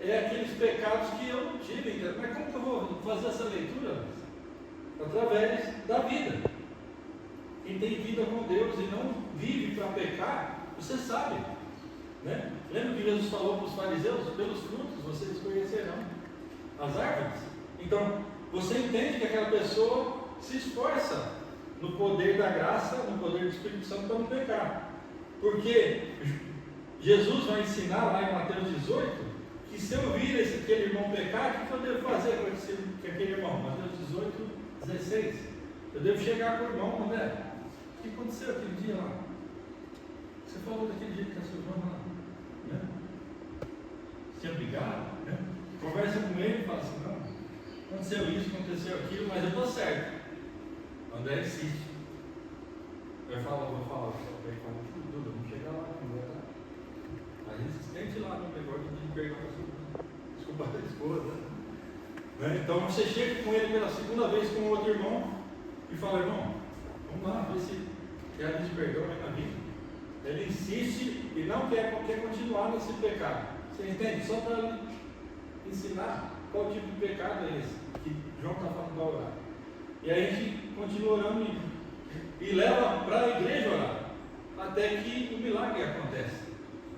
é aqueles pecados que eu não tive. Mas como que eu vou fazer essa leitura? Através da vida. Quem tem vida com Deus e não vive para pecar, você sabe, né? Lembra que Jesus falou para os fariseus? Pelos frutos vocês conhecerão as árvores. Então, você entende que aquela pessoa se esforça no poder da graça, no poder do Espírito Santo para não pecar. Porque Jesus vai ensinar lá em Mateus 18 que se eu vir aquele irmão pecar, o que eu devo fazer com aquele irmão? Mateus 18, 16. Eu devo chegar com o irmão, André. O que aconteceu aquele dia lá? Você falou daquele dia que a sua irmã lá, né? Tinha brigado, né? Conversa com ele e fala assim: não, aconteceu isso, aconteceu aquilo, mas eu estou certo. André insiste. Eu vou falar, Duda, vamos chegar lá, não vai estar. A gente insistente lá no negócio de pegar desculpa da esposa, né? Então você chega com ele pela segunda vez com outro irmão e fala: irmão, Vamos lá, ver se quer de perdão na vida. Ele insiste e não quer continuar nesse pecado. Você entende? Só para ensinar qual tipo de pecado é esse que João está falando para orar. E aí a gente continua orando e leva para a igreja orar, até que o milagre acontece,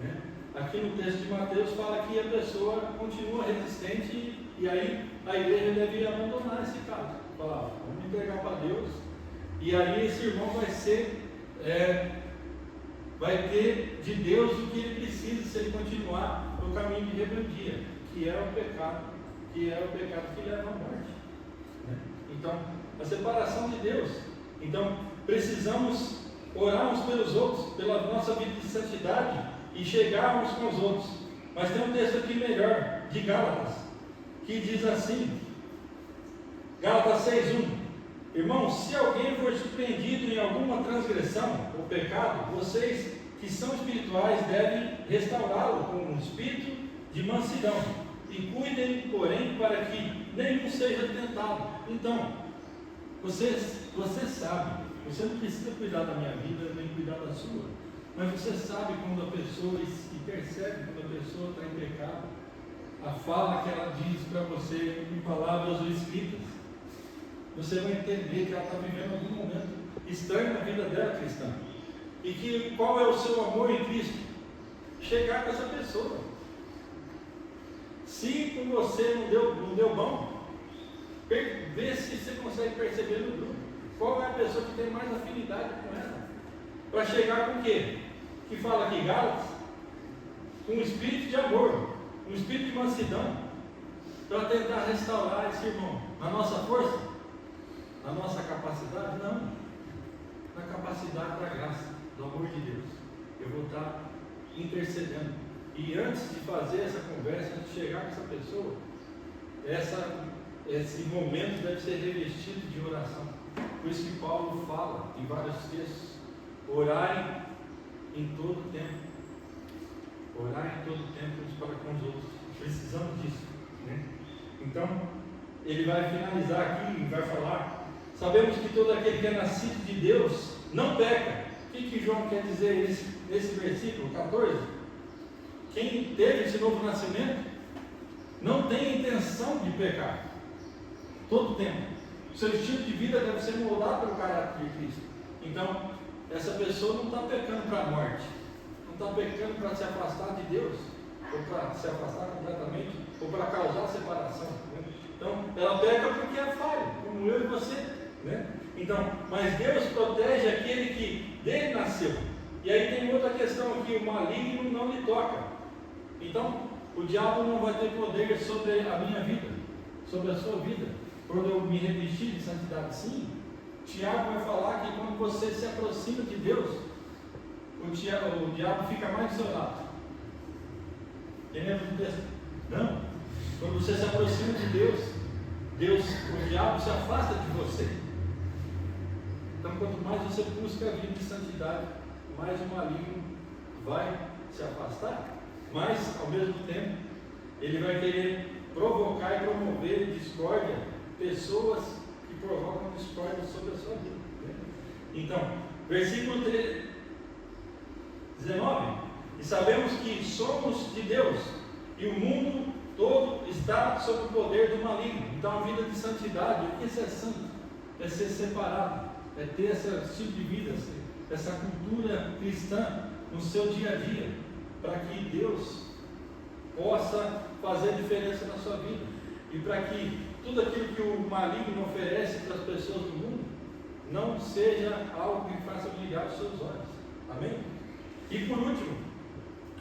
né? Aqui no texto de Mateus fala que a pessoa continua resistente e aí a igreja deve abandonar esse caso. Falar, vamos entregar para Deus, e aí esse irmão vai ter de Deus o que ele precisa se ele continuar no caminho de rebeldia, que é o pecado que leva à morte, né? Então, a separação de Deus. Então, precisamos orar uns pelos outros, pela nossa vida de santidade e chegar uns com os outros. Mas tem um texto aqui melhor, de Gálatas, que diz assim, Gálatas 6:1: Irmãos, se alguém for surpreendido em alguma transgressão ou pecado, vocês que são espirituais devem restaurá-lo com um espírito de mansidão, e cuidem, porém, para que nenhum seja tentado. Então, você sabe, você não precisa cuidar da minha vida, nem cuidar da sua, mas você sabe quando a pessoa, e percebe quando a pessoa está em pecado, a fala que ela diz para você em palavras ou escritas. Você vai entender que ela está vivendo algum momento estranho na vida dela cristã. E que qual é o seu amor em Cristo? Chegar com essa pessoa. Se com você não deu bom, vê se você consegue perceber no grupo. Qual é a pessoa que tem mais afinidade com ela? Para chegar com o quê? Que fala aqui, Gálatas? Com um espírito de amor, um espírito de mansidão, para tentar restaurar esse irmão. Na nossa força? Na nossa capacidade? Não. Na capacidade da graça, do amor de Deus. Eu vou estar intercedendo. E antes de fazer essa conversa, antes de chegar com essa pessoa, esse momento deve ser revestido de oração. Por isso que Paulo fala em vários textos: orarem em todo tempo. Orar em todo tempo uns para com os outros. Precisamos disso, né? Então, ele vai finalizar aqui e vai falar: sabemos que todo aquele que é nascido de Deus não peca. O que João quer dizer nesse versículo 14? Quem teve esse novo nascimento não tem intenção de pecar. Todo tempo. O seu estilo de vida deve ser moldado pelo caráter de Cristo. Então, essa pessoa não está pecando para a morte, não está pecando para se afastar de Deus, ou para se afastar completamente, ou para causar separação, né? Então, ela peca porque é falha, como eu e você, né? Então, mas Deus protege aquele que dele nasceu. E aí tem outra questão aqui: o maligno não lhe toca. Então, o diabo não vai ter poder sobre a minha vida, sobre a sua vida, quando eu me revestir de santidade. Sim, Tiago vai falar que quando você se aproxima de Deus, o diabo fica mais do seu lado. Quem lembra do texto? Não. Quando você se aproxima de Deus, o diabo se afasta de você. Então, quanto mais você busca a vida de santidade, mais o maligno vai se afastar. Mas, ao mesmo tempo, ele vai querer provocar e promover discórdia, pessoas que provocam discórdia sobre a sua vida, né? Então, versículo 19: e sabemos que somos de Deus, e o mundo todo está sob o poder do maligno. Então, a vida de santidade, o que é ser santo? É ser separado, é ter esse tipo de vida, essa cultura cristã no seu dia a dia, para que Deus possa fazer diferença na sua vida, e para que tudo aquilo que o maligno oferece para as pessoas do mundo não seja algo que faça brilhar os seus olhos. Amém? E por último,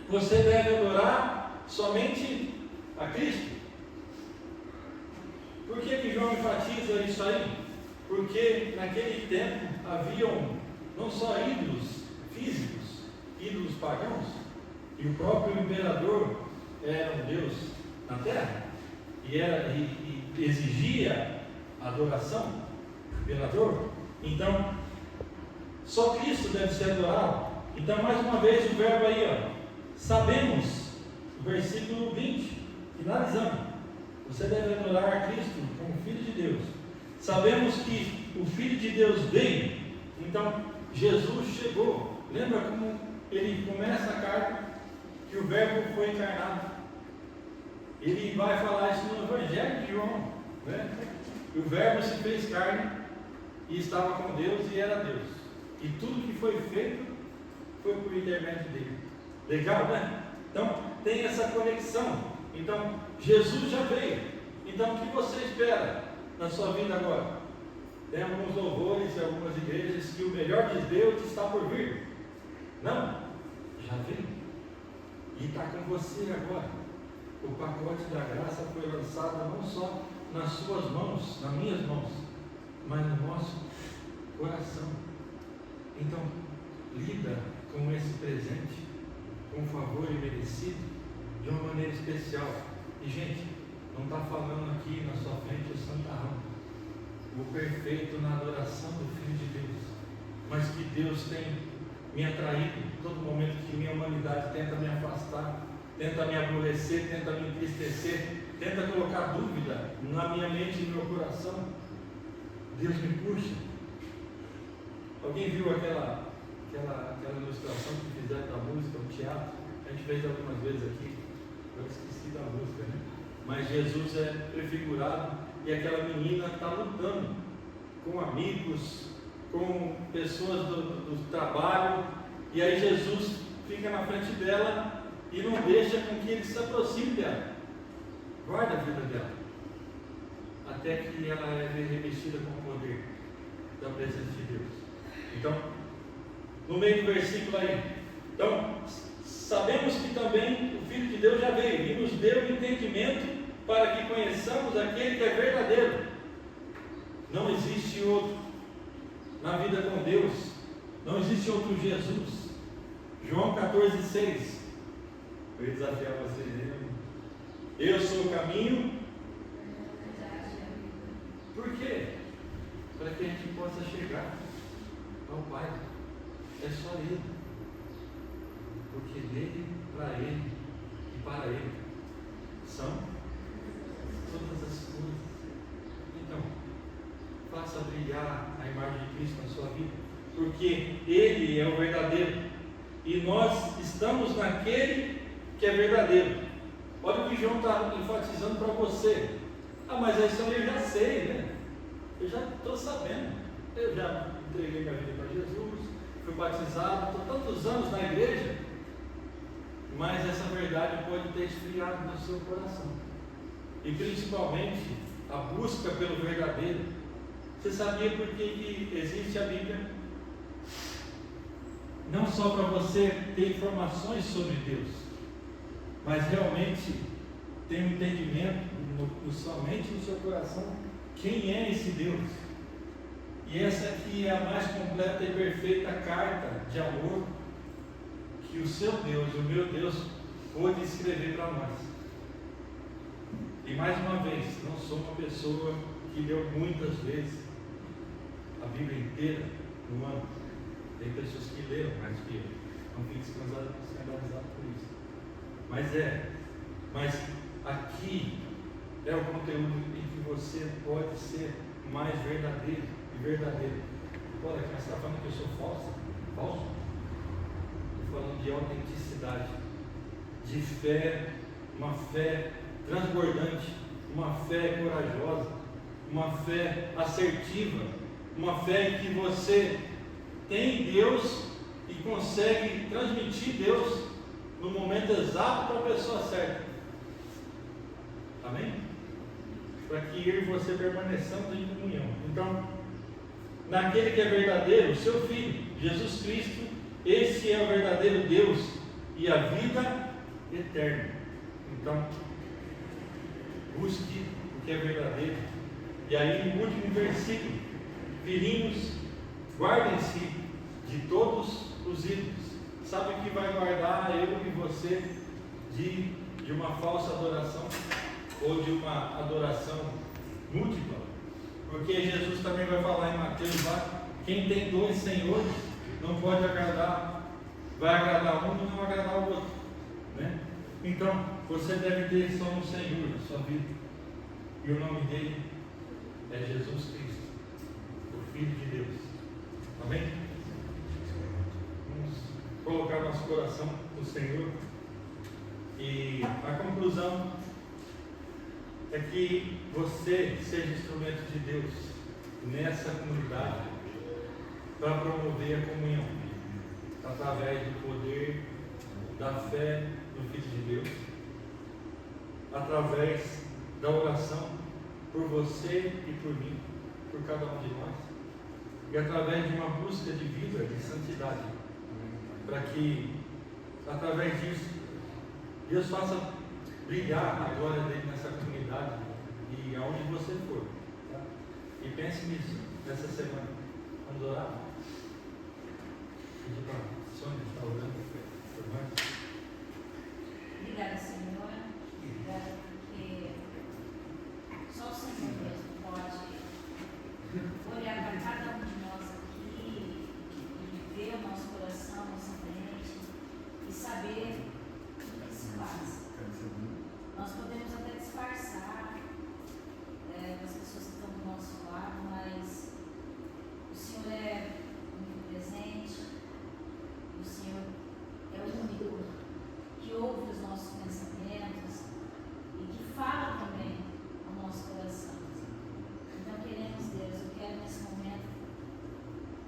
você deve adorar somente a Cristo. Por que João enfatiza isso aí? Porque naquele tempo haviam não só ídolos físicos, ídolos pagãos, e o próprio imperador era um Deus na terra, e exigia adoração, imperador. Então, só Cristo deve ser adorado. Então, mais uma vez, o verbo aí, sabemos, versículo 20, finalizando: você deve adorar a Cristo como Filho de Deus. Sabemos que o Filho de Deus veio Então, Jesus chegou. Lembra como ele começa a carta? Que o verbo foi encarnado. Ele vai falar isso no Evangelho de João, né? O verbo se fez carne e estava com Deus e era Deus. E tudo que foi feito foi por intermédio dele. Legal, né? Então, tem essa conexão. Então, Jesus já veio. Então, o que você espera na sua vida agora? Tem alguns louvores em algumas igrejas que o melhor de Deus está por vir. Não, já veio. E está com você agora. O pacote da graça foi lançado não só nas suas mãos, nas minhas mãos, mas no nosso coração. Então, lida com esse presente, com favor imerecido, de uma maneira especial. E, gente, não está falando aqui na sua frente o santarrão, o perfeito na adoração do Filho de Deus, mas que Deus tem me atraído todo momento que minha humanidade tenta me afastar, tenta me aborrecer, tenta me entristecer, tenta colocar dúvida na minha mente e no meu coração. Deus me puxa. Alguém viu aquela ilustração que fizeram da música no teatro? A gente fez algumas vezes aqui. Eu esqueci da música, né? Mas Jesus é prefigurado e aquela menina está lutando com amigos, com pessoas do trabalho, e aí Jesus fica na frente dela e não deixa com que ele se aproxime dela, guarda a vida dela, até que ela é revestida com o poder da presença de Deus. Então, no meio do versículo aí, então, sabemos que também o Filho de Deus já veio e nos deu entendimento para que conheçamos aquele que é verdadeiro. Não existe outro na vida com Deus, não existe outro Jesus. João 14,6. Eu ia desafiar vocês. Eu sou o caminho. Por quê? Para que a gente possa chegar ao Pai. É só Ele. Porque dele, para Ele e para Ele são todas as coisas. Então, faça brilhar a imagem de Cristo na sua vida, porque Ele é o verdadeiro e nós estamos naquele que é verdadeiro. Olha o que João está enfatizando para você. Ah, mas isso eu já sei, né? Eu já estou sabendo. Eu já entreguei minha vida para Jesus, fui batizado, estou tantos anos na igreja, mas essa verdade pode ter esfriado no seu coração. E principalmente a busca pelo verdadeiro. Você sabia por que existe a Bíblia? Não só para você ter informações sobre Deus, mas realmente ter um entendimento somente no seu coração quem é esse Deus. E essa aqui é a mais completa e perfeita carta de amor que o seu Deus, o meu Deus, pôde escrever para nós. E mais uma vez, não sou uma pessoa que leu muitas vezes a Bíblia inteira no ano. Tem pessoas que leram mais que eu. Não fique escandalizado por isso. Mas aqui é o conteúdo em que você pode ser mais verdadeiro e verdadeiro. Olha, mas você está falando que eu sou falso? Falso? Estou falando de autenticidade, de fé, uma fé transbordante, uma fé corajosa, uma fé assertiva, uma fé em que você tem Deus e consegue transmitir Deus no momento exato para a pessoa certa. Amém? Para que eu e você permaneçamos em comunhão. Então, naquele que é verdadeiro, o seu Filho, Jesus Cristo, esse é o verdadeiro Deus e a vida eterna. Então, busque o que é verdadeiro. E aí, no último versículo, filhinhos, guardem-se de todos os ídolos. Sabe o que vai guardar eu e você de uma falsa adoração ou de uma adoração múltipla? Porque Jesus também vai falar em Mateus lá, quem tem dois senhores não pode agradar, vai agradar um e não agradar o outro, né? Então, você deve ter só um Senhor na sua vida, e o nome dele é Jesus Cristo, o Filho de Deus. Amém? Vamos colocar nosso coração no Senhor. E a conclusão é que você seja instrumento de Deus nessa comunidade para promover a comunhão através do poder da fé no Filho de Deus, através da oração por você e por mim, por cada um de nós, e através de uma busca de vida, de santidade, para que através disso Deus faça brilhar a glória dele nessa comunidade e aonde você for, tá? E pense nisso nessa semana. Vamos orar? Pedir para a Sônia estar orando por nós. Obrigada, Senhor. Obrigada porque só o Senhor mesmo pode olhar para cada um de nós aqui e ver o nosso coração, nossa mente e saber o que se passa. Nós podemos até disfarçar das pessoas que estão do nosso lado, mas o Senhor é muito presente, o Senhor é o único que ouve os nossos pensamentos e que fala também ao nosso coração. Então queremos, Deus, eu quero nesse momento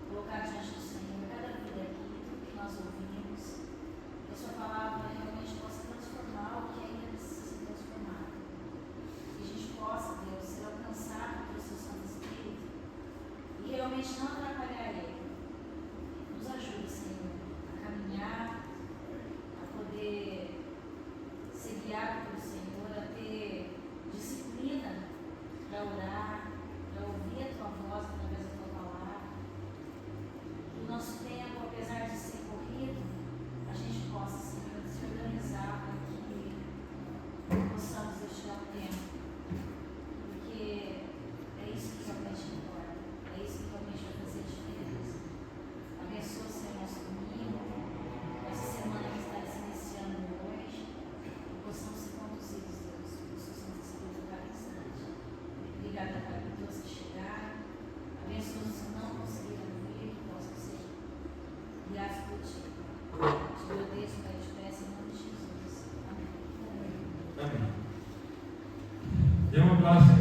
colocar diante do Senhor cada vida aqui, tudo que nós ouvimos, que a sua palavra realmente possa transformar o que ainda precisa ser transformado. Que a gente possa, Deus, ser alcançado pelo seu Santo Espírito e realmente não atrapalhar ele. Nos ajude, Senhor, a caminhar, a poder ser guiado pelo Senhor, a ter disciplina para orar, para ouvir a tua voz através da tua palavra. Que o nosso tempo, apesar de ser corrido, a gente possa, Senhor, se organizar para que possamos destinar o tempo. Porque é isso que realmente importa, é isso que realmente vai fazer a diferença. Abençoa, Senhor, nosso domingo, essa semana que está se iniciando hoje, que possamos ser conduzidos, Deus, pelo seu Santo Espírito a cada instante. Obrigada, Pai, por todos que chegaram. Abençoa os que não conseguiram vir, que possam ser guiados por Ti. Te agradeço, Pai, te peço em nome de Jesus. Amém. Amém. Dê um abraço.